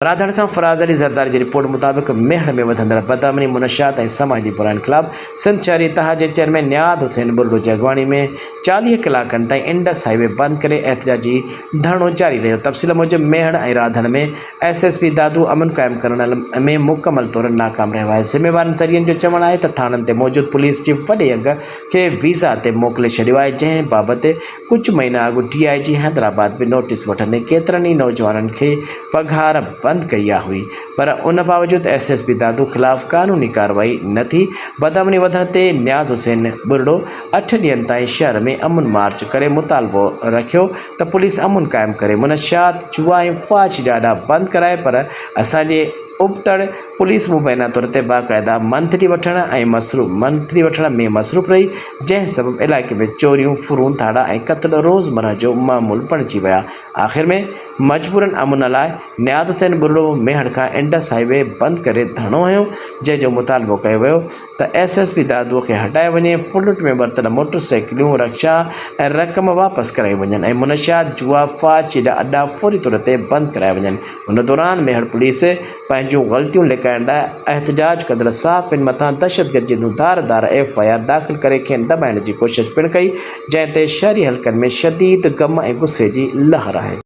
राधड़ खां फराज़ अली ज़रदारी जी रिपोर्ट मुताबिक़ मेहड़ में वधंदड़ बदअमनी मुनशियात ऐं समाजी बुराइनि ख़िलाफ़ सिंध शहरी इतिहाद जे चेयरमैन नियाद हुसैन बुर्डो जी अॻवानी में 40 कलाकनि ताईं इंडस हाईवे बंदि करे एहतिजाजी धरणो जारी रहियो। तफ़सील मूजिब मेहड़ ऐं राधड़ में SSP दादू अमन क़ाइमु करण में मुकमल तौर नाकाम रहियो आहे। ज़िम्मेवारनि ज़रियनि जो चवणु आहे त थाणनि ते मौजूदु पुलिस जी वॾे अंग खे वीज़ा ते मोकिले छॾियो आहे, जंहिं बाबति कुझु महीना अॻु DIG हैदराबाद बि नोटिस वठंदे केतिरनि ई नौजवाननि खे पघार बंदि कई हुई, पर उन बावजूदु SSP दादू ख़िलाफ़ कानूनी कार्रवाई न थी। बदअमनी वधण ते नियाज़ हुसैन बुर्डो 8 ॾींहंनि ताईं शहर में अमन मार्च करे मुतालबो रखियो त पुलिस अमन क़ाइमु करे मुनशियात जुआ ऐं फाश जा अॾा बंदि कराए, पर असांजे उबतड़ पुलिस मुबैना तौर ते बाक़ायदा मंथरी वठण में मसरूफ़ रही, जंहिं सबबु इलाइक़े में चोरियूं, फुरूं, धाड़ा ऐं क़त्ल रोज़मर्रा जो मामूल बणिजी विया। आख़िर में मजबूरन अमन लाइ नियाद हुसैन बुर्डो मेहड़ खां इंडस हाईवे बंदि करे धरणो हयो, जंहिंजो मुतालबो कयो वियो त SSP दादूअ खे हटाए वञे, फुलट में वरितल मोटरसाइकिलूं, रक्षा ऐं रक़म वापसि कराई वञनि ऐं मुनशियात जुआ फाश जा अॾा फौरी तौर ते बंदि कराया वञनि। उन दौरान मेहड़ पुलिस पंहिंजूं ग़लतियूं लिकाइण लाइ एहतिजाज कंदड़ साफ़िन मथां दहशतगर्दी जूं धारदार FIR दाख़िल करे खेनि दॿाइण जी कोशिश पिणु कई, जंहिं ते शहरी हल्कनि में शदीद ग़म ऐं गुस्से जी लहर आहे।